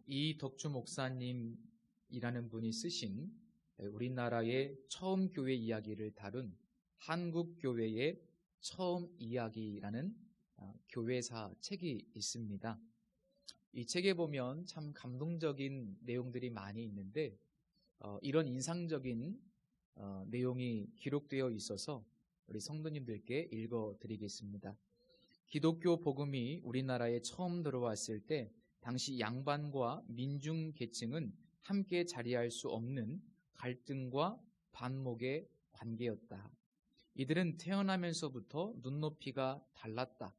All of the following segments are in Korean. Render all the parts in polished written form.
이덕주 목사님이라는 분이 쓰신 우리나라의 처음 교회 이야기를 다룬 한국교회의 처음 이야기라는 교회사 책이 있습니다. 이 책에 보면 참 감동적인 내용들이 많이 있는데 이런 인상적인 내용이 기록되어 있어서 우리 성도님들께 읽어드리겠습니다. 기독교 복음이 우리나라에 처음 들어왔을 때 당시 양반과 민중 계층은 함께 자리할 수 없는 갈등과 반목의 관계였다. 이들은 태어나면서부터 눈높이가 달랐다.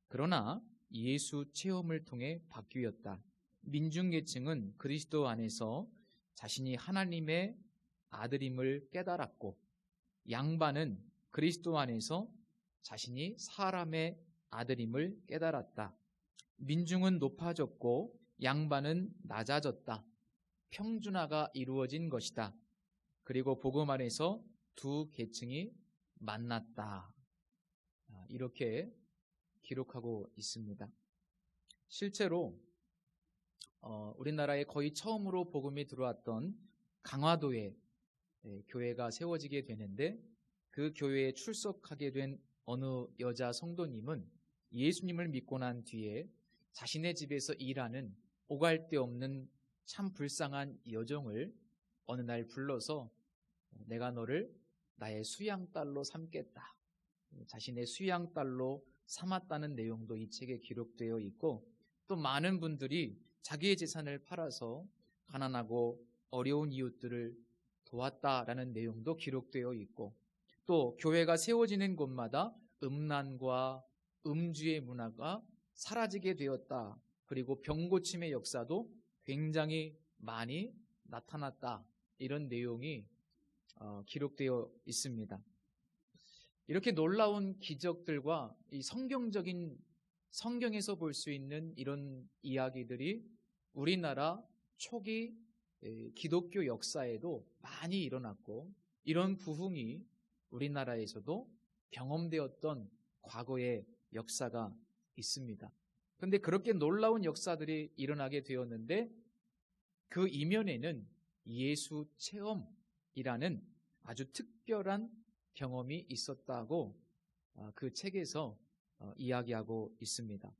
그러나 예수 체험을 통해 바뀌었다. 민중 계층은 그리스도 안에서 자신이 하나님의 아들임을 깨달았고, 양반은 그리스도 안에서 자신이 사람의 아들임을 깨달았다. 민중은 높아졌고 양반은 낮아졌다. 평준화가 이루어진 것이다. 그리고 복음 안에서 두 계층이 만났다. 이렇게 기록하고 있습니다. 실제로 우리나라에 거의 처음으로 복음이 들어왔던 강화도에 교회가 세워지게 되는데, 그 교회에 출석하게 된 어느 여자 성도님은 예수님을 믿고 난 뒤에 자신의 집에서 일하는 오갈 데 없는 참 불쌍한 여종을 어느 날 불러서 내가 너를 나의 수양딸로 삼겠다, 자신의 수양딸로 삼았다는 내용도 이 책에 기록되어 있고, 또 많은 분들이 자기의 재산을 팔아서 가난하고 어려운 이웃들을 도왔다라는 내용도 기록되어 있고, 또 교회가 세워지는 곳마다 음란과 음주의 문화가 사라지게 되었다. 그리고 병고침의 역사도 굉장히 많이 나타났다. 이런 내용이 기록되어 있습니다. 이렇게 놀라운 기적들과 이 성경에서 볼 수 있는 이런 이야기들이 우리나라 초기 기독교 역사에도 많이 일어났고, 이런 부흥이 우리나라에서도 경험되었던 과거의 역사가 있습니다. 그런데 그렇게 놀라운 역사들이 일어나게 되었는데, 그 이면에는 예수 체험이라는 아주 특별한 경험이 있었다고 그 책에서 이야기하고 있습니다.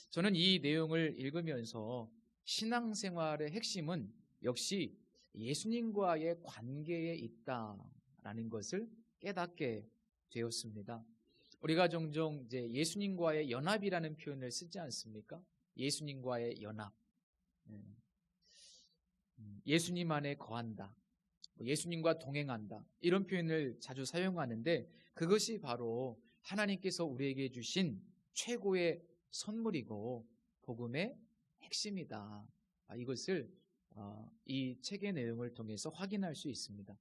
저는 이 내용을 읽으면서 신앙생활의 핵심은 역시 예수님과의 관계에 있다라는 것을 깨닫게 되었습니다. 우리가 종종 이제 예수님과의 연합이라는 표현을 쓰지 않습니까? 예수님과의 연합, 예수님 안에 거한다, 예수님과 동행한다, 이런 표현을 자주 사용하는데, 그것이 바로 하나님께서 우리에게 주신 최고의 선물이고 복음의 핵심이다. 이것을 이 책의 내용을 통해서 확인할 수 있습니다.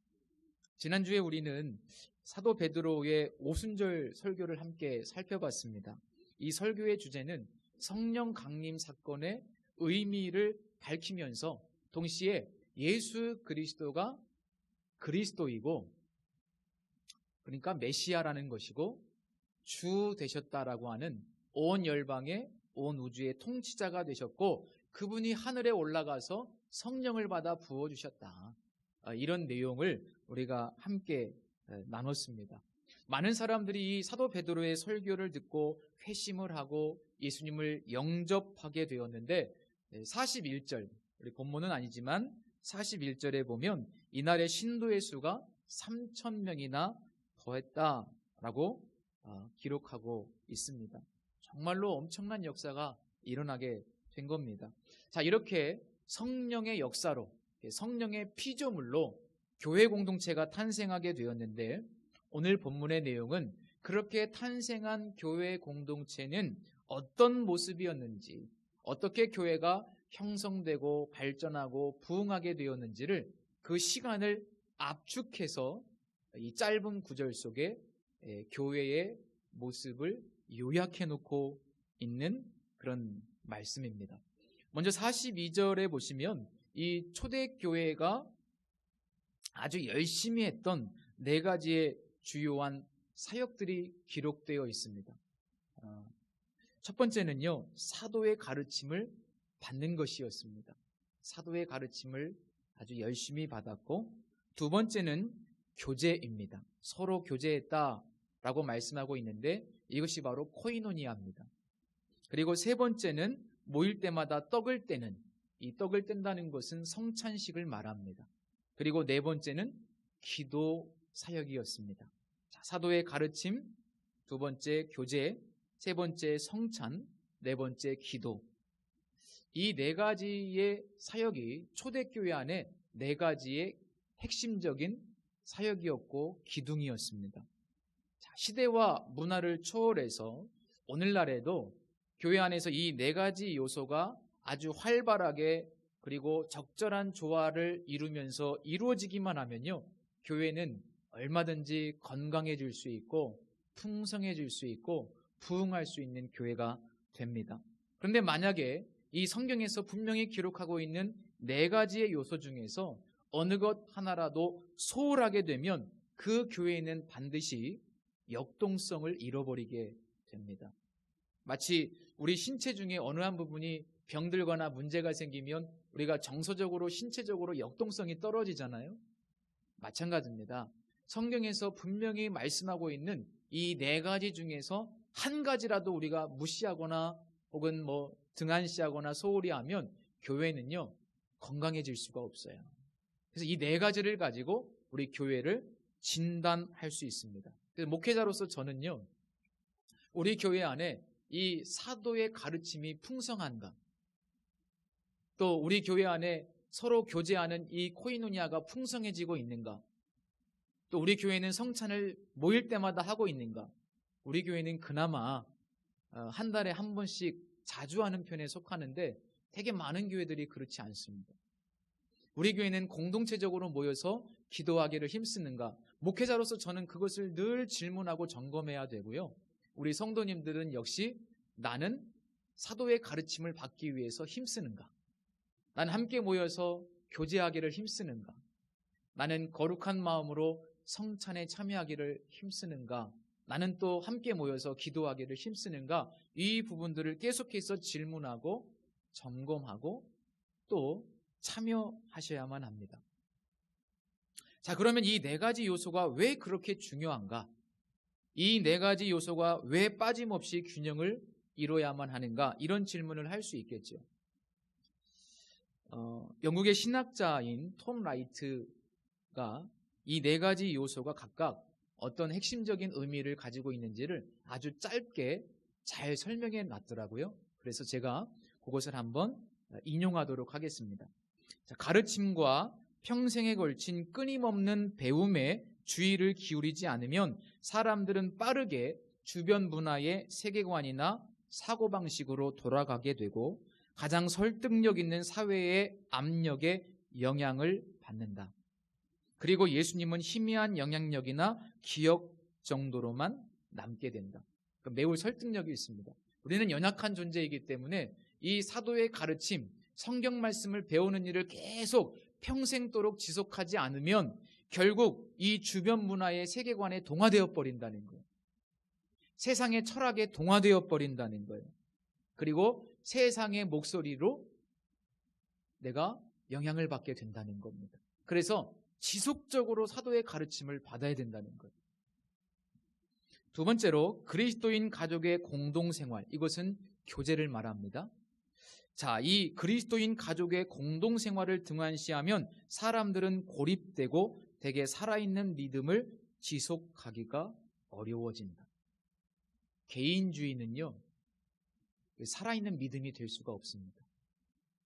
지난주에 우리는 사도 베드로의 오순절 설교를 함께 살펴봤습니다. 이 설교의 주제는 성령 강림 사건의 의미를 밝히면서 동시에 예수 그리스도가 그리스도이고, 그러니까 메시아라는 것이고 주 되셨다라고 하는 온 열방의 온 우주의 통치자가 되셨고, 그분이 하늘에 올라가서 성령을 받아 부어주셨다. 이런 내용을 우리가 함께 나눴습니다. 많은 사람들이 이 사도 베드로의 설교를 듣고 회심을 하고 예수님을 영접하게 되었는데, 41절, 우리 본문은 아니지만 41절에 보면 이날의 신도의 수가 3,000명이나 더했다라고 기록하고 있습니다. 정말로 엄청난 역사가 일어나게 된 겁니다. 자, 이렇게 성령의 역사로, 성령의 피조물로 교회 공동체가 탄생하게 되었는데, 오늘 본문의 내용은 그렇게 탄생한 교회 공동체는 어떤 모습이었는지, 어떻게 교회가 형성되고 발전하고 부흥하게 되었는지를, 그 시간을 압축해서 이 짧은 구절 속에 교회의 모습을 요약해 놓고 있는 그런 말씀입니다. 먼저 42절에 보시면 이 초대교회가 아주 열심히 했던 네 가지의 주요한 사역들이 기록되어 있습니다. 첫 번째는요, 사도의 가르침을 받는 것이었습니다. 사도의 가르침을 아주 열심히 받았고, 두 번째는 교제입니다. 서로 교제했다라고 말씀하고 있는데 이것이 바로 코이노니아입니다. 그리고 세 번째는 모일 때마다 떡을 떼는, 이 떡을 뗀다는 것은 성찬식을 말합니다. 그리고 네 번째는 기도 사역이었습니다. 자, 사도의 가르침, 두 번째 교제, 세 번째 성찬, 네 번째 기도. 이 네 가지의 사역이 초대교회 안에 네 가지의 핵심적인 사역이었고 기둥이었습니다. 자, 시대와 문화를 초월해서 오늘날에도 교회 안에서 이 네 가지 요소가 아주 활발하게 그리고 적절한 조화를 이루면서 이루어지기만 하면요, 교회는 얼마든지 건강해질 수 있고 풍성해질 수 있고 부흥할 수 있는 교회가 됩니다. 그런데 만약에 이 성경에서 분명히 기록하고 있는 네 가지의 요소 중에서 어느 것 하나라도 소홀하게 되면 그 교회는 반드시 역동성을 잃어버리게 됩니다. 마치 우리 신체 중에 어느 한 부분이 병들거나 문제가 생기면 우리가 정서적으로 신체적으로 역동성이 떨어지잖아요. 마찬가지입니다. 성경에서 분명히 말씀하고 있는 이 네 가지 중에서 한 가지라도 우리가 무시하거나 혹은 등한시하거나 소홀히 하면 교회는요, 건강해질 수가 없어요. 그래서 이 네 가지를 가지고 우리 교회를 진단할 수 있습니다. 그래서 목회자로서 저는요, 우리 교회 안에 이 사도의 가르침이 풍성한가, 또 우리 교회 안에 서로 교제하는 이 코이노니아가 풍성해지고 있는가, 또 우리 교회는 성찬을 모일 때마다 하고 있는가, 우리 교회는 그나마 한 달에 한 번씩 자주 하는 편에 속하는데 되게 많은 교회들이 그렇지 않습니다. 우리 교회는 공동체적으로 모여서 기도하기를 힘쓰는가, 목회자로서 저는 그것을 늘 질문하고 점검해야 되고요. 우리 성도님들은 역시 나는 사도의 가르침을 받기 위해서 힘쓰는가, 나는 함께 모여서 교제하기를 힘쓰는가, 나는 거룩한 마음으로 성찬에 참여하기를 힘쓰는가, 나는 또 함께 모여서 기도하기를 힘쓰는가, 이 부분들을 계속해서 질문하고 점검하고 또 참여하셔야만 합니다. 자, 그러면 이 네 가지 요소가 왜 그렇게 중요한가? 이 네 가지 요소가 왜 빠짐없이 균형을 이뤄야만 하는가? 이런 질문을 할 수 있겠죠. 영국의 신학자인 톰 라이트가 이 네 가지 요소가 각각 어떤 핵심적인 의미를 가지고 있는지를 아주 짧게 잘 설명해 놨더라고요. 그래서 제가 그것을 한번 인용하도록 하겠습니다. 자, 가르침과 평생에 걸친 끊임없는 배움에 주의를 기울이지 않으면 사람들은 빠르게 주변 문화의 세계관이나 사고방식으로 돌아가게 되고 가장 설득력 있는 사회의 압력에 영향을 받는다. 그리고 예수님은 희미한 영향력이나 기억 정도로만 남게 된다. 그러니까 매우 설득력이 있습니다. 우리는 연약한 존재이기 때문에 이 사도의 가르침, 성경 말씀을 배우는 일을 계속 평생도록 지속하지 않으면 결국 이 주변 문화의 세계관에 동화되어 버린다는 거예요. 세상의 철학에 동화되어 버린다는 거예요. 그리고 세상의 목소리로 내가 영향을 받게 된다는 겁니다. 그래서 지속적으로 사도의 가르침을 받아야 된다는 거예요. 두 번째로 그리스도인 가족의 공동생활, 이것은 교제를 말합니다. 자, 이 그리스도인 가족의 공동생활을 등한시하면 사람들은 고립되고 대개 살아있는 믿음을 지속하기가 어려워진다. 개인주의는요, 살아있는 믿음이 될 수가 없습니다.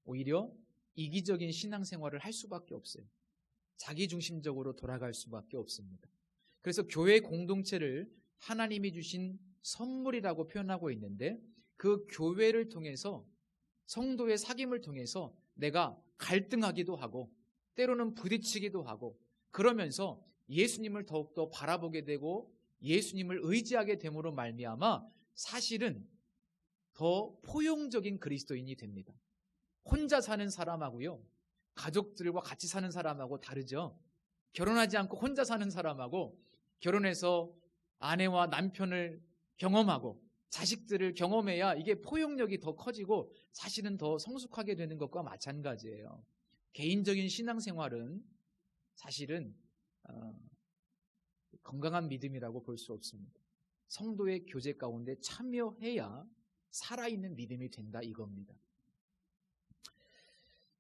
오히려 이기적인 신앙생활을 할 수밖에 없어요. 자기중심적으로 돌아갈 수밖에 없습니다. 그래서 교회 공동체를 하나님이 주신 선물이라고 표현하고 있는데 그 교회를 통해서 성도의 사귐을 통해서 내가 갈등하기도 하고 때로는 부딪히기도 하고 그러면서 예수님을 더욱더 바라보게 되고 예수님을 의지하게 됨으로 말미암아 사실은 더 포용적인 그리스도인이 됩니다. 혼자 사는 사람하고요, 가족들과 같이 사는 사람하고 다르죠. 결혼하지 않고 혼자 사는 사람하고 결혼해서 아내와 남편을 경험하고 자식들을 경험해야 이게 포용력이 더 커지고 사실은 더 성숙하게 되는 것과 마찬가지예요. 개인적인 신앙생활은 사실은 건강한 믿음이라고 볼 수 없습니다. 성도의 교제 가운데 참여해야 살아있는 믿음이 된다 이겁니다.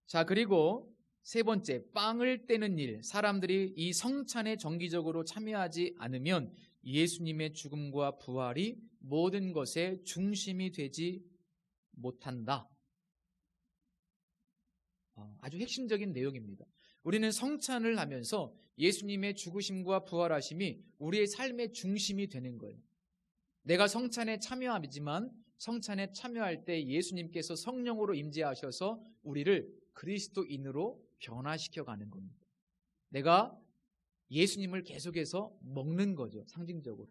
자, 그리고 세 번째, 빵을 떼는 일. 사람들이 이 성찬에 정기적으로 참여하지 않으면 예수님의 죽음과 부활이 모든 것의 중심이 되지 못한다. 아주 핵심적인 내용입니다. 우리는 성찬을 하면서 예수님의 죽으심과 부활하심이 우리의 삶의 중심이 되는 거예요. 내가 성찬에 참여하지만 성찬에 참여할 때 예수님께서 성령으로 임재하셔서 우리를 그리스도인으로 변화시켜 가는 겁니다. 내가 예수님을 계속해서 먹는 거죠, 상징적으로.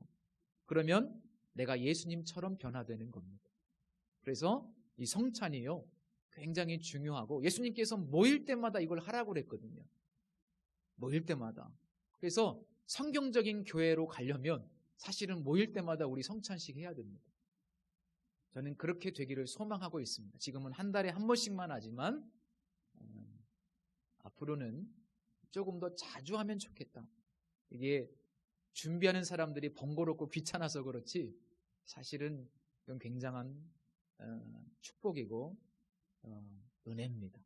그러면 내가 예수님처럼 변화되는 겁니다. 그래서 이 성찬이요, 굉장히 중요하고 예수님께서 모일 때마다 이걸 하라고 그랬거든요. 모일 때마다. 그래서 성경적인 교회로 가려면 사실은 모일 때마다 우리 성찬식 해야 됩니다. 저는 그렇게 되기를 소망하고 있습니다. 지금은 한 달에 한 번씩만 하지만 앞으로는 조금 더 자주 하면 좋겠다. 이게 준비하는 사람들이 번거롭고 귀찮아서 그렇지 사실은 이건 굉장한 축복이고 은혜입니다.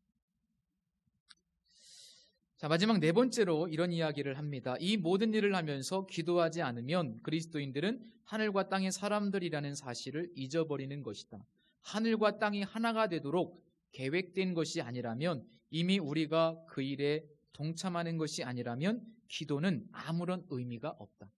자, 마지막 네 번째로 이런 이야기를 합니다. 이 모든 일을 하면서 기도하지 않으면 그리스도인들은 하늘과 땅의 사람들이라는 사실을 잊어버리는 것이다. 하늘과 땅이 하나가 되도록 계획된 것이 아니라면, 이미 우리가 그 일에 동참하는 것이 아니라면 기도는 아무런 의미가 없다.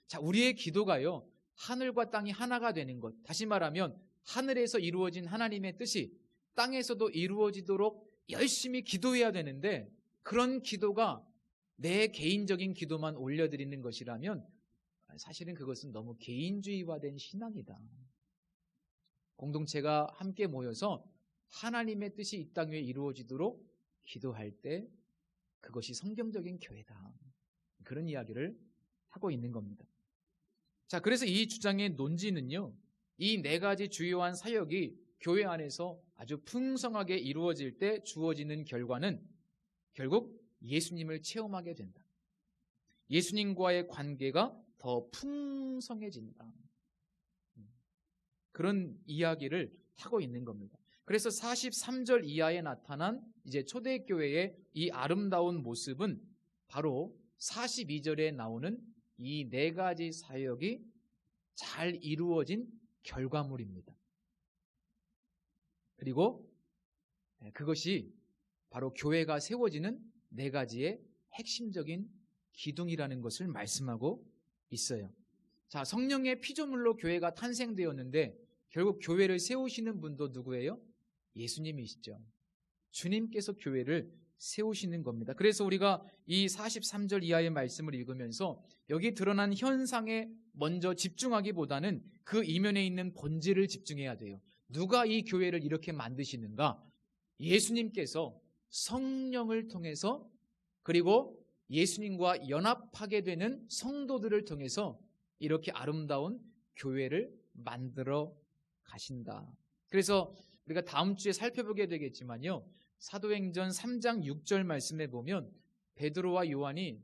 자, 우리의 기도가요, 하늘과 땅이 하나가 되는 것, 다시 말하면 하늘에서 이루어진 하나님의 뜻이 땅에서도 이루어지도록 열심히 기도해야 되는데, 그런 기도가 내 개인적인 기도만 올려드리는 것이라면 사실은 그것은 너무 개인주의화된 신앙이다. 공동체가 함께 모여서 하나님의 뜻이 이 땅 위에 이루어지도록 기도할 때 그것이 성경적인 교회다. 그런 이야기를 하고 있는 겁니다. 자, 그래서 이 주장의 논지는요, 이 네 가지 주요한 사역이 교회 안에서 아주 풍성하게 이루어질 때 주어지는 결과는 결국 예수님을 체험하게 된다. 예수님과의 관계가 더 풍성해진다. 그런 이야기를 하고 있는 겁니다. 그래서 43절 이하에 나타난 이제 초대교회의 이 아름다운 모습은 바로 42절에 나오는 이 네 가지 사역이 잘 이루어진 결과물입니다. 그리고 그것이 바로 교회가 세워지는 네 가지의 핵심적인 기둥이라는 것을 말씀하고 있어요. 자, 성령의 피조물로 교회가 탄생되었는데 결국 교회를 세우시는 분도 누구예요? 예수님이시죠. 주님께서 교회를 세우시는 겁니다. 그래서 우리가 이 43절 이하의 말씀을 읽으면서 여기 드러난 현상에 먼저 집중하기보다는 그 이면에 있는 본질을 집중해야 돼요. 누가 이 교회를 이렇게 만드시는가? 예수님께서 성령을 통해서, 그리고 예수님과 연합하게 되는 성도들을 통해서 이렇게 아름다운 교회를 만들어 가신다. 그래서 우리가 다음 주에 살펴보게 되겠지만요, 사도행전 3장 6절 말씀에 보면 베드로와 요한이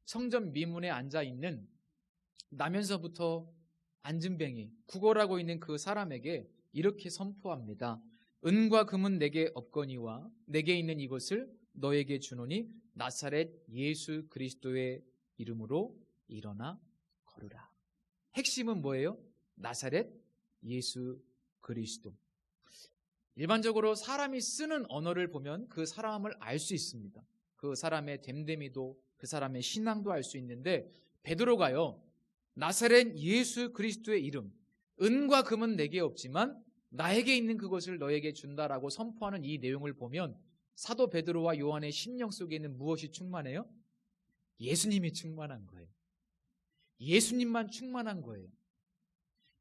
성전 미문에 앉아있는 나면서부터 안진뱅이, 구걸하고 있는 그 사람에게 이렇게 선포합니다. 은과 금은 내게 없거니와 내게 있는 이것을 너에게 주노니 나사렛 예수 그리스도의 이름으로 일어나 걸으라. 핵심은 뭐예요? 나사렛 예수 그리스도. 일반적으로 사람이 쓰는 언어를 보면 그 사람을 알 수 있습니다. 그 사람의 됨됨이도, 그 사람의 신앙도 알 수 있는데, 베드로가요, 나사렛 예수 그리스도의 이름, 은과 금은 내게 없지만 나에게 있는 그것을 너에게 준다라고 선포하는 이 내용을 보면 사도 베드로와 요한의 심령 속에는 무엇이 충만해요? 예수님이 충만한 거예요. 예수님만 충만한 거예요.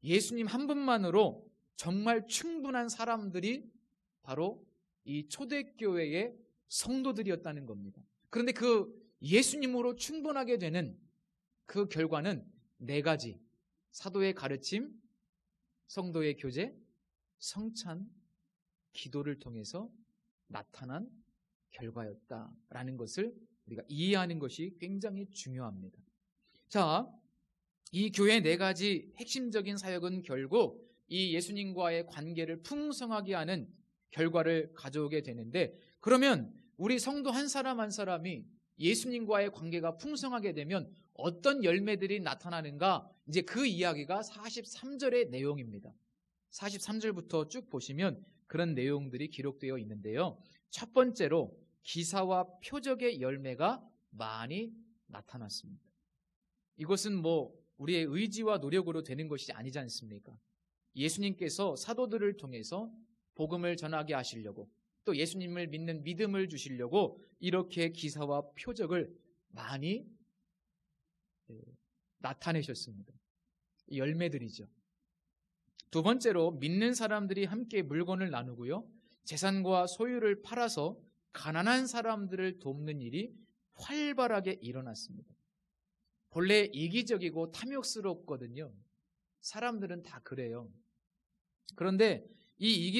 예수님 한 분만으로 정말 충분한 사람들이 바로 이 초대교회의 성도들이었다는 겁니다. 그런데 그 예수님으로 충분하게 되는 그 결과는 네 가지: 사도의 가르침, 성도의 교제, 성찬, 기도를 통해서 나타난 결과였다라는 것을 우리가 이해하는 것이 굉장히 중요합니다. 자, 이 교회의 4가지 핵심적인 사역은 결국 이 예수님과의 관계를 풍성하게 하는 결과를 가져오게 되는데, 그러면 우리 성도 한 사람 한 사람이 예수님과의 관계가 풍성하게 되면 어떤 열매들이 나타나는가? 이제 그 이야기가 43절의 내용입니다. 43절부터 쭉 보시면 그런 내용들이 기록되어 있는데요. 첫 번째로 기사와 표적의 열매가 많이 나타났습니다. 이것은 우리의 의지와 노력으로 되는 것이 아니지 않습니까? 예수님께서 사도들을 통해서 복음을 전하게 하시려고, 또 예수님을 믿는 믿음을 주시려고 이렇게 기사와 표적을 많이 나타내셨습니다. 열매들이죠. 두 번째로 믿는 사람들이 함께 물건을 나누고요, 재산과 소유를 팔아서 가난한 사람들을 돕는 일이 활발하게 일어났습니다. 본래 이기적이고 탐욕스럽거든요. 사람들은 다 그래요. 그런데 이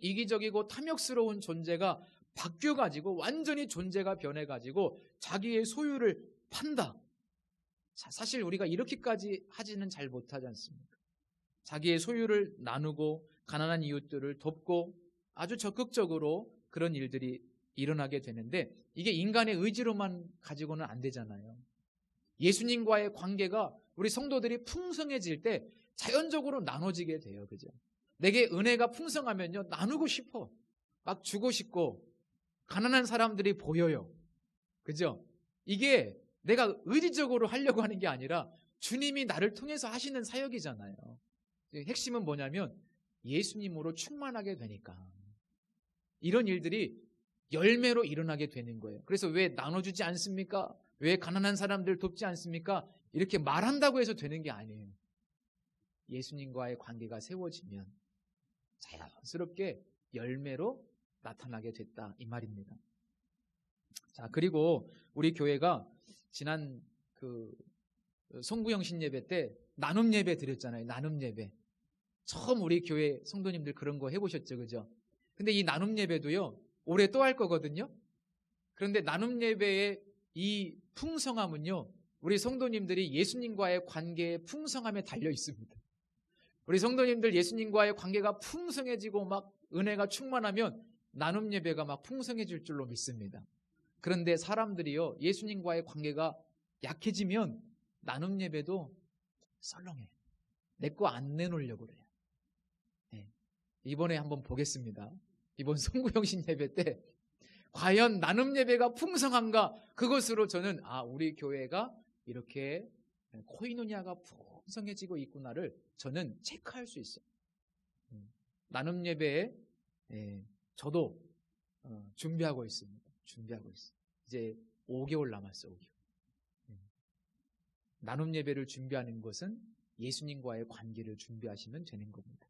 이기적이고 탐욕스러운 존재가 바뀌어가지고 완전히 존재가 변해가지고 자기의 소유를 판다. 사실 우리가 이렇게까지 하지는 잘 못하지 않습니까? 자기의 소유를 나누고 가난한 이웃들을 돕고 아주 적극적으로 그런 일들이 일어나게 되는데, 이게 인간의 의지로만 가지고는 안 되잖아요. 예수님과의 관계가 우리 성도들이 풍성해질 때 자연적으로 나눠지게 돼요. 그죠? 내게 은혜가 풍성하면요, 나누고 싶어. 막 주고 싶고, 가난한 사람들이 보여요. 그죠? 이게 내가 의지적으로 하려고 하는 게 아니라 주님이 나를 통해서 하시는 사역이잖아요. 핵심은 뭐냐면 예수님으로 충만하게 되니까 이런 일들이 열매로 일어나게 되는 거예요. 그래서 왜 나눠주지 않습니까? 왜 가난한 사람들 돕지 않습니까? 이렇게 말한다고 해서 되는 게 아니에요. 예수님과의 관계가 세워지면 자연스럽게 열매로 나타나게 됐다, 이 말입니다. 자, 그리고 우리 교회가 지난 성구영신 예배 때 나눔 예배 드렸잖아요. 나눔 예배. 처음 우리 교회 성도님들 그런 거 해보셨죠, 그죠? 근데 이 나눔 예배도요, 올해 또 할 거거든요. 그런데 나눔 예배의 이 풍성함은요, 우리 성도님들이 예수님과의 관계의 풍성함에 달려 있습니다. 우리 성도님들 예수님과의 관계가 풍성해지고 막 은혜가 충만하면 나눔 예배가 막 풍성해질 줄로 믿습니다. 그런데 사람들이요, 예수님과의 관계가 약해지면 나눔 예배도 썰렁해. 내 거 안 내놓으려고 그래요. 네. 이번에 한번 보겠습니다. 이번 성구영신 예배 때 과연 나눔 예배가 풍성한가? 그것으로 저는 우리 교회가 이렇게 코이노니아가 풍성해지고 있구나를 저는 체크할 수 있어요. 나눔 예배에 저도 준비하고 있습니다. 준비하고 있어요. 이제 5개월 남았어요. 5개월. 나눔 예배를 준비하는 것은 예수님과의 관계를 준비하시면 되는 겁니다.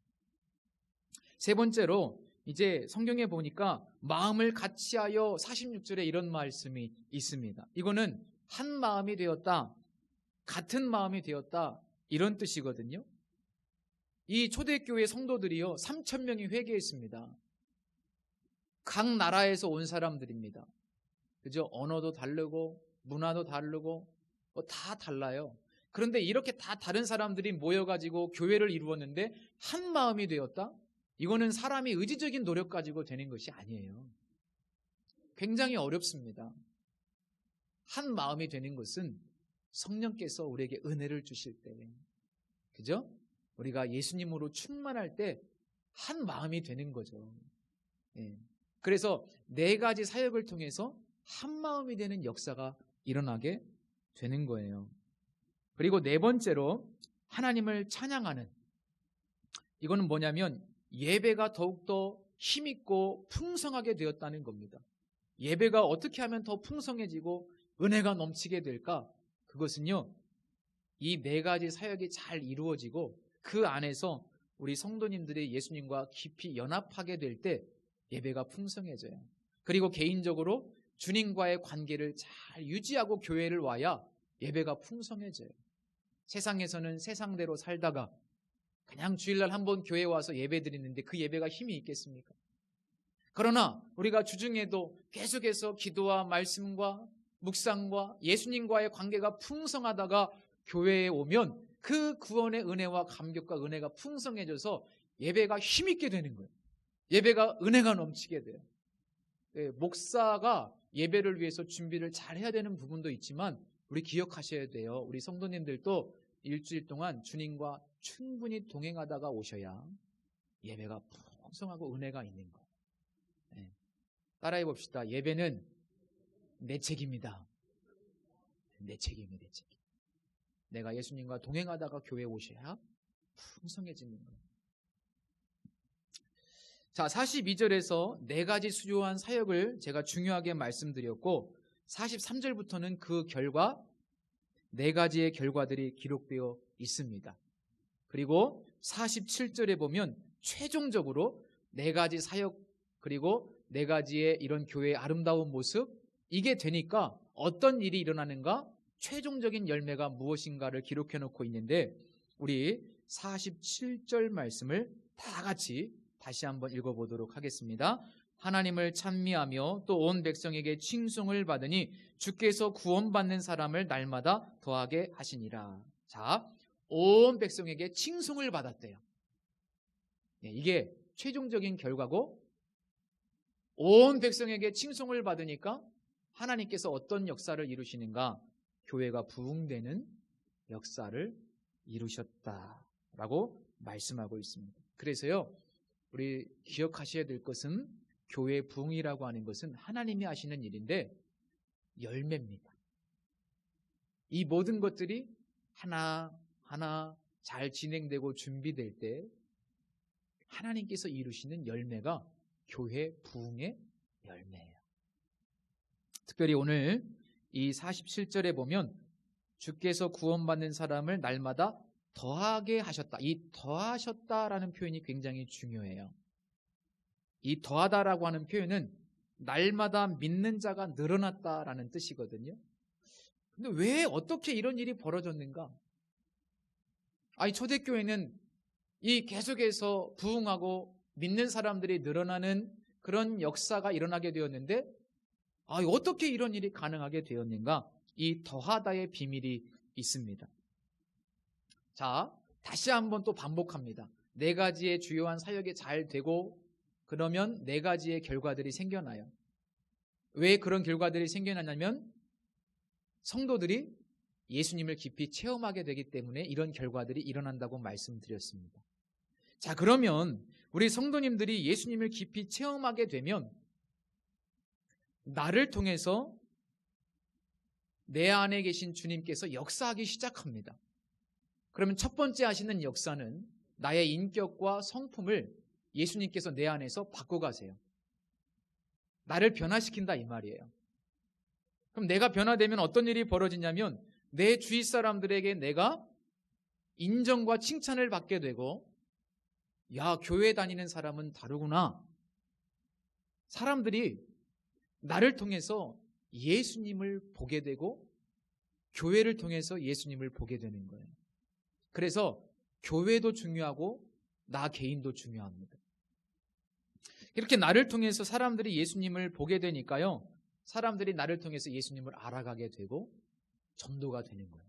세 번째로 이제 성경에 보니까 마음을 같이하여 46절에 이런 말씀이 있습니다. 이거는 한 마음이 되었다, 같은 마음이 되었다, 이런 뜻이거든요. 이 초대교회 성도들이요, 3,000명이 회개했습니다. 각 나라에서 온 사람들입니다. 그죠? 언어도 다르고 문화도 다르고 다 달라요. 그런데 이렇게 다 다른 사람들이 모여가지고 교회를 이루었는데 한 마음이 되었다? 이거는 사람이 의지적인 노력 가지고 되는 것이 아니에요. 굉장히 어렵습니다. 한 마음이 되는 것은 성령께서 우리에게 은혜를 주실 때, 그죠? 우리가 예수님으로 충만할 때 한 마음이 되는 거죠. 그래서 4가지 사역을 통해서 한 마음이 되는 역사가 일어나게 되는 거예요. 그리고 4번째로 하나님을 찬양하는, 이거는 뭐냐면 예배가 더욱더 힘있고 풍성하게 되었다는 겁니다. 예배가 어떻게 하면 더 풍성해지고 은혜가 넘치게 될까? 그것은요, 이 4가지 사역이 잘 이루어지고 그 안에서 우리 성도님들이 예수님과 깊이 연합하게 될 때 예배가 풍성해져요. 그리고 개인적으로 주님과의 관계를 잘 유지하고 교회를 와야 예배가 풍성해져요. 세상에서는 세상대로 살다가 그냥 주일날 한번 교회에 와서 예배 드리는데 그 예배가 힘이 있겠습니까? 그러나 우리가 주중에도 계속해서 기도와 말씀과 묵상과 예수님과의 관계가 풍성하다가 교회에 오면 그 구원의 은혜와 감격과 은혜가 풍성해져서 예배가 힘있게 되는 거예요. 예배가 은혜가 넘치게 돼요. 목사가 예배를 위해서 준비를 잘 해야 되는 부분도 있지만 우리 기억하셔야 돼요. 우리 성도님들도 일주일 동안 주님과 충분히 동행하다가 오셔야 예배가 풍성하고 은혜가 있는 거예요. 따라해 봅시다. 예배는 내 책입니다. 내 책임이에요. 내 책임. 내가 예수님과 동행하다가 교회에 오셔야 풍성해지는 거예요. 자, 42절에서 네 가지 수요한 사역을 제가 중요하게 말씀드렸고 43절부터는 그 결과 네 가지의 결과들이 기록되어 있습니다. 그리고 47절에 보면 최종적으로 네 가지 사역 그리고 네 가지의 이런 교회의 아름다운 모습 이게 되니까 어떤 일이 일어나는가 최종적인 열매가 무엇인가를 기록해 놓고 있는데 우리 47절 말씀을 다 같이 다시 한번 읽어보도록 하겠습니다. 하나님을 찬미하며 또 온 백성에게 칭송을 받으니 주께서 구원받는 사람을 날마다 더하게 하시니라. 자, 온 백성에게 칭송을 받았대요. 이게 최종적인 결과고 온 백성에게 칭송을 받으니까 하나님께서 어떤 역사를 이루시는가? 교회가 부흥되는 역사를 이루셨다라고 말씀하고 있습니다. 그래서요, 우리 기억하셔야 될 것은 교회 부흥이라고 하는 것은 하나님이 하시는 일인데 열매입니다. 이 모든 것들이 하나하나 잘 진행되고 준비될 때 하나님께서 이루시는 열매가 교회 부흥의 열매예요. 특별히 오늘 이 47절에 보면 주께서 구원받는 사람을 날마다 더하게 하셨다. 이 더하셨다라는 표현이 굉장히 중요해요. 이 더하다라고 하는 표현은 날마다 믿는 자가 늘어났다라는 뜻이거든요. 근데 왜 어떻게 이런 일이 벌어졌는가? 아니 초대교회는 이 계속해서 부흥하고 믿는 사람들이 늘어나는 그런 역사가 일어나게 되었는데 어떻게 이런 일이 가능하게 되었는가? 이 더하다의 비밀이 있습니다. 자, 다시 한번 또 반복합니다. 네 가지의 주요한 사역이 잘 되고 그러면 네 가지의 결과들이 생겨나요. 왜 그런 결과들이 생겨나냐면 성도들이 예수님을 깊이 체험하게 되기 때문에 이런 결과들이 일어난다고 말씀드렸습니다. 자, 그러면 우리 성도님들이 예수님을 깊이 체험하게 되면 나를 통해서 내 안에 계신 주님께서 역사하기 시작합니다. 그러면 첫 번째 하시는 역사는 나의 인격과 성품을 예수님께서 내 안에서 바꿔가세요. 나를 변화시킨다 이 말이에요. 그럼 내가 변화되면 어떤 일이 벌어지냐면 내 주위 사람들에게 내가 인정과 칭찬을 받게 되고 야, 교회 다니는 사람은 다르구나. 사람들이 나를 통해서 예수님을 보게 되고 교회를 통해서 예수님을 보게 되는 거예요. 그래서 교회도 중요하고 나 개인도 중요합니다. 이렇게 나를 통해서 사람들이 예수님을 보게 되니까요. 사람들이 나를 통해서 예수님을 알아가게 되고 전도가 되는 거예요.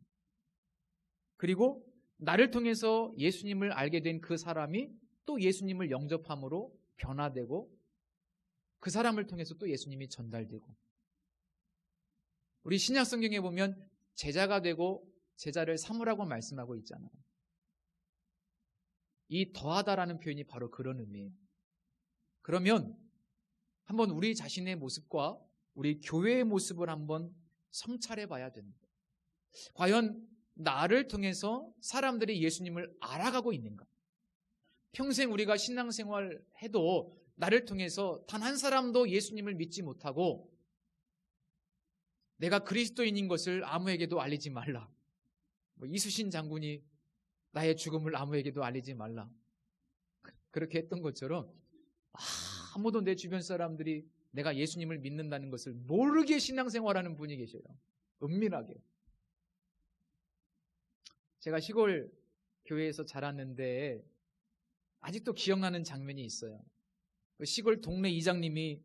그리고 나를 통해서 예수님을 알게 된 그 사람이 또 예수님을 영접함으로 변화되고 그 사람을 통해서 또 예수님이 전달되고 우리 신약 성경에 보면 제자가 되고 제자를 삼으라고 말씀하고 있잖아요. 이 더하다라는 표현이 바로 그런 의미예요. 그러면 한번 우리 자신의 모습과 우리 교회의 모습을 한번 성찰해 봐야 됩니다. 과연 나를 통해서 사람들이 예수님을 알아가고 있는가? 평생 우리가 신앙생활 해도 나를 통해서 단 한 사람도 예수님을 믿지 못하고 내가 그리스도인인 것을 아무에게도 알리지 말라. 이수신 장군이 나의 죽음을 아무에게도 알리지 말라. 그렇게 했던 것처럼 아무도 내 주변 사람들이 내가 예수님을 믿는다는 것을 모르게 신앙생활하는 분이 계셔요. 은밀하게. 제가 시골 교회에서 자랐는데 아직도 기억나는 장면이 있어요. 그 시골 동네 이장님이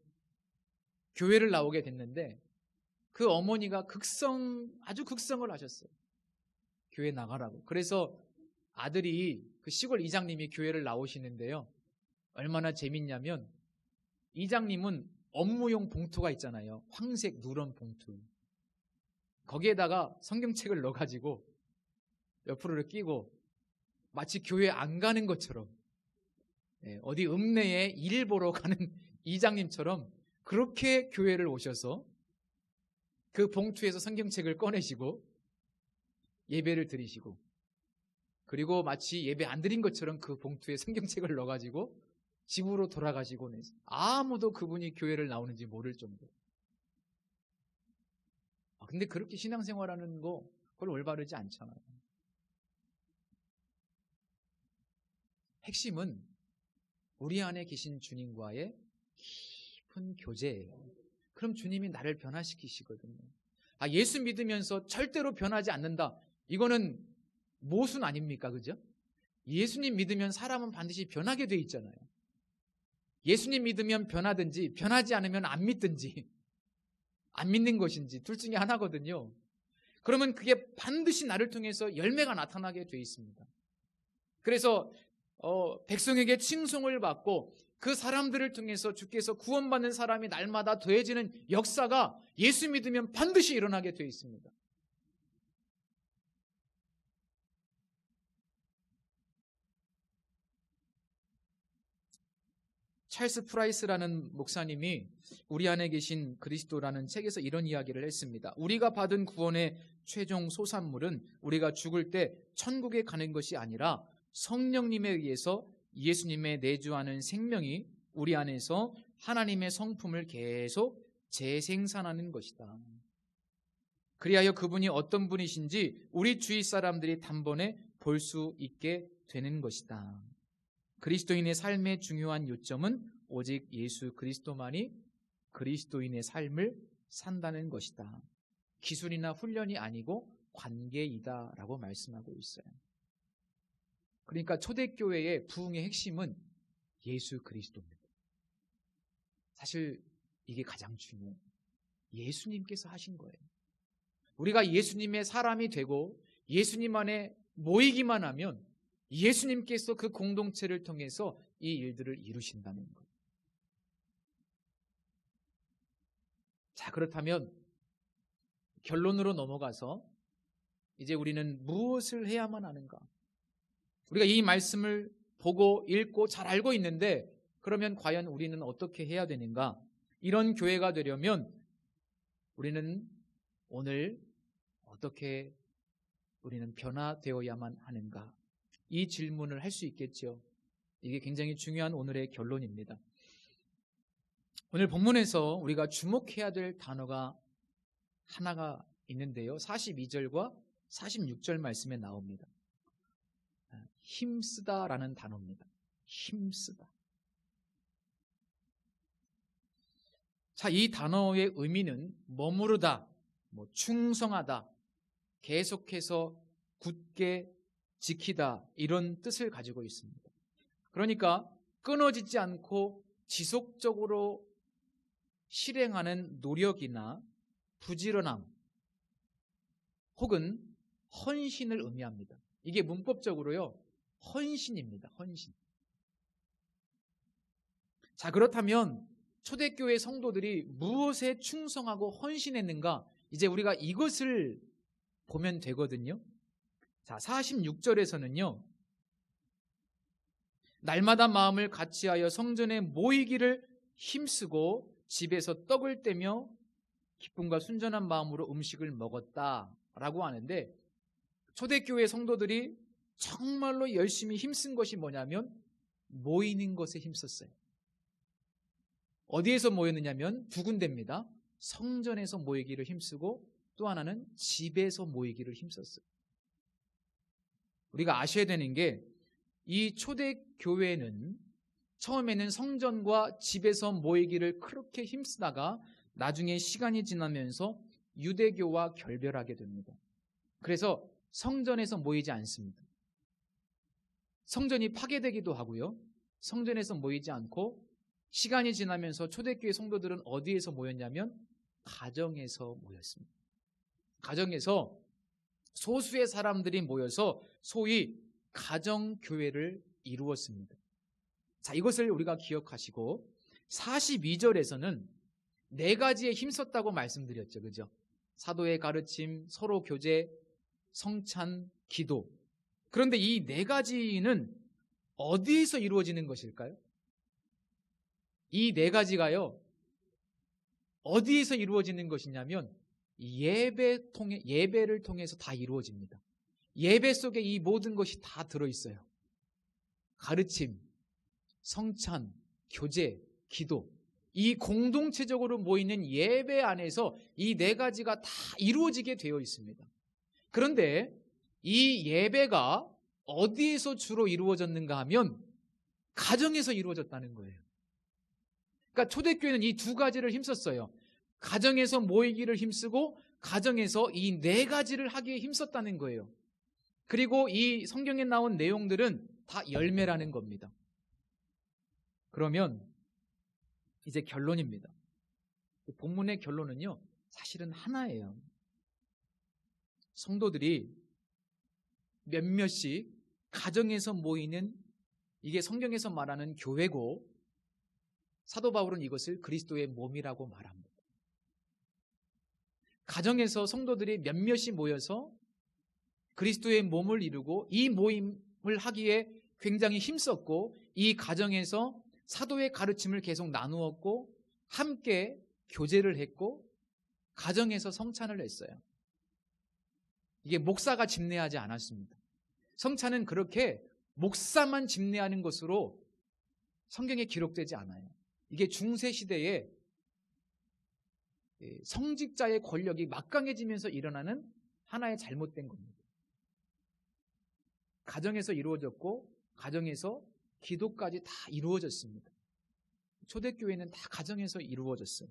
교회를 나오게 됐는데 그 어머니가 아주 극성을 하셨어요. 교회 나가라고. 그래서 아들이 그 시골 이장님이 교회를 나오시는데요. 얼마나 재밌냐면 이장님은 업무용 봉투가 있잖아요. 황색 누런 봉투. 거기에다가 성경책을 넣어가지고 옆으로 끼고 마치 교회 안 가는 것처럼 어디 읍내에 일 보러 가는 이장님처럼 그렇게 교회를 오셔서 그 봉투에서 성경책을 꺼내시고 예배를 드리시고 그리고 마치 예배 안 드린 것처럼 그 봉투에 성경책을 넣어가지고 집으로 돌아가시고 아무도 그분이 교회를 나오는지 모를 정도. 근데 그렇게 신앙생활하는 거 그걸 올바르지 않잖아요. 핵심은 우리 안에 계신 주님과의 깊은 교제예요. 그럼 주님이 나를 변화시키시거든요. 예수 믿으면서 절대로 변하지 않는다. 이거는 모순 아닙니까? 그죠? 예수님 믿으면 사람은 반드시 변하게 돼 있잖아요. 예수님 믿으면 변하든지 변하지 않으면 안 믿든지 안 믿는 것인지 둘 중에 하나거든요. 그러면 그게 반드시 나를 통해서 열매가 나타나게 돼 있습니다. 그래서 백성에게 칭송을 받고 그 사람들을 통해서 주께서 구원받는 사람이 날마다 더해지는 역사가 예수 믿으면 반드시 일어나게 돼 있습니다. 찰스 프라이스라는 목사님이 우리 안에 계신 그리스도라는 책에서 이런 이야기를 했습니다. 우리가 받은 구원의 최종 소산물은 우리가 죽을 때 천국에 가는 것이 아니라 성령님에 의해서 예수님의 내주하는 생명이 우리 안에서 하나님의 성품을 계속 재생산하는 것이다. 그리하여 그분이 어떤 분이신지 우리 주위 사람들이 단번에 볼 수 있게 되는 것이다. 그리스도인의 삶의 중요한 요점은 오직 예수 그리스도만이 그리스도인의 삶을 산다는 것이다. 기술이나 훈련이 아니고 관계이다 라고 말씀하고 있어요. 그러니까 초대교회의 부흥의 핵심은 예수 그리스도입니다. 사실 이게 가장 중요해요. 예수님께서 하신 거예요. 우리가 예수님의 사람이 되고 예수님 안에 모이기만 하면 예수님께서 그 공동체를 통해서 이 일들을 이루신다는 거예요. 자, 그렇다면 결론으로 넘어가서 이제 우리는 무엇을 해야만 하는가? 우리가 이 말씀을 보고 읽고 잘 알고 있는데 그러면 과연 우리는 어떻게 해야 되는가? 이런 교회가 되려면 우리는 오늘 어떻게 우리는 변화되어야만 하는가? 이 질문을 할 수 있겠죠. 이게 굉장히 중요한 오늘의 결론입니다. 오늘 본문에서 우리가 주목해야 될 단어가 하나가 있는데요. 42절과 46절 말씀에 나옵니다. 힘쓰다라는 단어입니다. 힘쓰다. 자, 이 단어의 의미는 머무르다, 충성하다, 계속해서 굳게 지키다 이런 뜻을 가지고 있습니다. 그러니까 끊어지지 않고 지속적으로 실행하는 노력이나 부지런함 혹은 헌신을 의미합니다. 이게 문법적으로요, 헌신입니다. 헌신. 자, 그렇다면 초대교회 성도들이 무엇에 충성하고 헌신했는가? 이제 우리가 이것을 보면 되거든요. 자, 46절에서는요. 날마다 마음을 같이하여 성전에 모이기를 힘쓰고 집에서 떡을 떼며 기쁨과 순전한 마음으로 음식을 먹었다라고 하는데 초대교회 성도들이 정말로 열심히 힘쓴 것이 뭐냐면 모이는 것에 힘썼어요. 어디에서 모였느냐면 두 군데입니다. 성전에서 모이기를 힘쓰고 또 하나는 집에서 모이기를 힘썼어요. 우리가 아셔야 되는 게 이 초대교회는 처음에는 성전과 집에서 모이기를 그렇게 힘쓰다가 나중에 시간이 지나면서 유대교와 결별하게 됩니다. 그래서 성전에서 모이지 않습니다. 성전이 파괴되기도 하고요. 성전에서 모이지 않고 시간이 지나면서 초대교회 성도들은 어디에서 모였냐면 가정에서 모였습니다. 가정에서 소수의 사람들이 모여서 소위 가정교회를 이루었습니다. 자, 이것을 우리가 기억하시고 42절에서는 네 가지에 힘썼다고 말씀드렸죠. 그죠? 사도의 가르침, 서로 교제, 성찬, 기도. 그런데 이 네 가지는 어디에서 이루어지는 것일까요? 이 네 가지가요, 어디에서 이루어지는 것이냐면 예배를 통해서 다 이루어집니다. 예배 속에 이 모든 것이 다 들어있어요. 가르침, 성찬, 교제, 기도. 이 공동체적으로 모이는 예배 안에서 이 네 가지가 다 이루어지게 되어 있습니다. 그런데 이 예배가 어디에서 주로 이루어졌는가 하면 가정에서 이루어졌다는 거예요. 그러니까 초대교회는 이 두 가지를 힘썼어요. 가정에서 모이기를 힘쓰고 가정에서 이 네 가지를 하기에 힘썼다는 거예요. 그리고 이 성경에 나온 내용들은 다 열매라는 겁니다. 그러면 이제 결론입니다. 본문의 결론은요, 사실은 하나예요. 성도들이 몇몇씩 가정에서 모이는, 이게 성경에서 말하는 교회고, 사도 바울은 이것을 그리스도의 몸이라고 말합니다. 가정에서 성도들이 몇몇이 모여서 그리스도의 몸을 이루고 이 모임을 하기에 굉장히 힘썼고, 이 가정에서 사도의 가르침을 계속 나누었고 함께 교제를 했고 가정에서 성찬을 했어요. 이게 목사가 집례하지 않았습니다. 성찬은 그렇게 목사만 집례하는 것으로 성경에 기록되지 않아요. 이게 중세시대에 성직자의 권력이 막강해지면서 일어나는 하나의 잘못된 겁니다. 가정에서 이루어졌고 가정에서 기도까지 다 이루어졌습니다. 초대교회는 다 가정에서 이루어졌어요.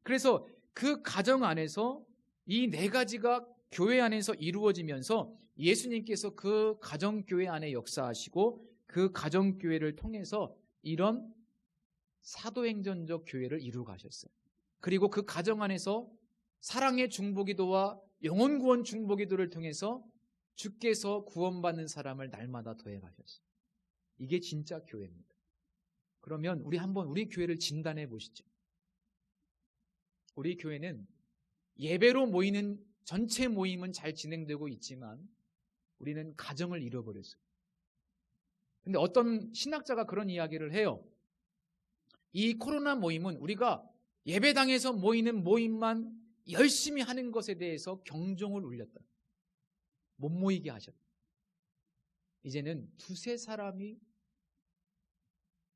그래서 그 가정 안에서 이 네 가지가 교회 안에서 이루어지면서 예수님께서 그 가정교회 안에 역사하시고 그 가정교회를 통해서 이런 사도행전적 교회를 이루어 가셨어요. 그리고 그 가정 안에서 사랑의 중보기도와 영혼구원 중보기도를 통해서 주께서 구원받는 사람을 날마다 더해 가셨어요. 이게 진짜 교회입니다. 그러면 우리 한번 우리 교회를 진단해 보시죠. 우리 교회는 예배로 모이는 전체 모임은 잘 진행되고 있지만 우리는 가정을 잃어버렸어요. 근데 어떤 신학자가 그런 이야기를 해요. 이 코로나 모임은 우리가 예배당에서 모이는 모임만 열심히 하는 것에 대해서 경종을 울렸다. 못 모이게 하셨다. 이제는 두세 사람이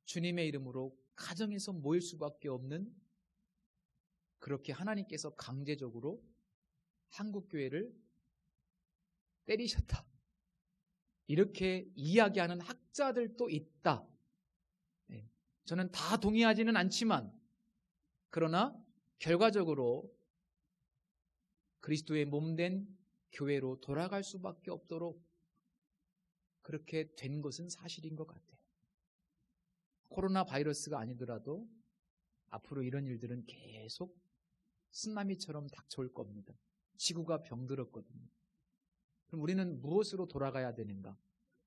주님의 이름으로 가정에서 모일 수밖에 없는, 그렇게 하나님께서 강제적으로 한국교회를 때리셨다. 이렇게 이야기하는 학자들도 있다. 저는 다 동의하지는 않지만, 그러나 결과적으로 그리스도의 몸된 교회로 돌아갈 수밖에 없도록 그렇게 된 것은 사실인 것 같아요. 코로나 바이러스가 아니더라도 앞으로 이런 일들은 계속 쓰나미처럼 닥쳐올 겁니다. 지구가 병들었거든요. 그럼 우리는 무엇으로 돌아가야 되는가?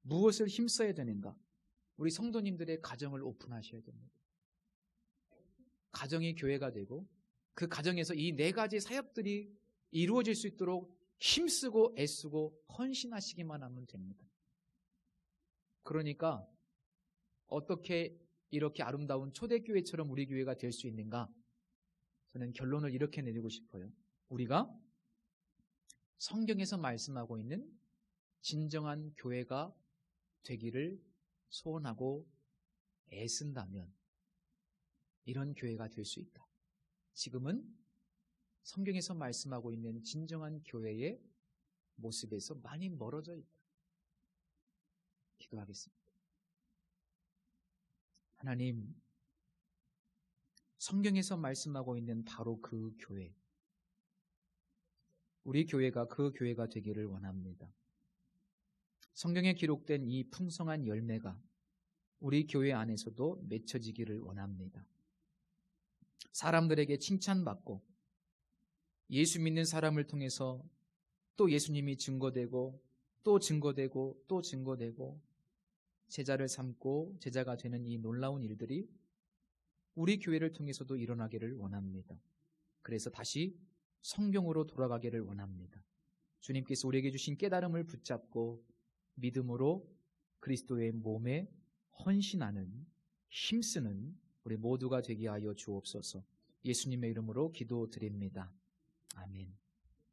무엇을 힘써야 되는가? 우리 성도님들의 가정을 오픈하셔야 됩니다. 가정이 교회가 되고 그 가정에서 이 네 가지 사역들이 이루어질 수 있도록 힘쓰고 애쓰고 헌신하시기만 하면 됩니다. 그러니까 어떻게 이렇게 아름다운 초대교회처럼 우리 교회가 될 수 있는가? 저는 결론을 이렇게 내리고 싶어요. 우리가 성경에서 말씀하고 있는 진정한 교회가 되기를 소원하고 애쓴다면 이런 교회가 될 수 있다. 지금은 성경에서 말씀하고 있는 진정한 교회의 모습에서 많이 멀어져 있다. 기도하겠습니다. 하나님, 성경에서 말씀하고 있는 바로 그 교회, 우리 교회가 그 교회가 되기를 원합니다. 성경에 기록된 이 풍성한 열매가 우리 교회 안에서도 맺혀지기를 원합니다. 사람들에게 칭찬받고 예수 믿는 사람을 통해서 또 예수님이 증거되고 또 증거되고 또 증거되고 제자를 삼고 제자가 되는 이 놀라운 일들이 우리 교회를 통해서도 일어나기를 원합니다. 그래서 다시 성경으로 돌아가기를 원합니다. 주님께서 우리에게 주신 깨달음을 붙잡고 믿음으로 그리스도의 몸에 헌신하는, 힘쓰는 우리 모두가 되게 하여 주옵소서. 예수님의 이름으로 기도드립니다. 아멘.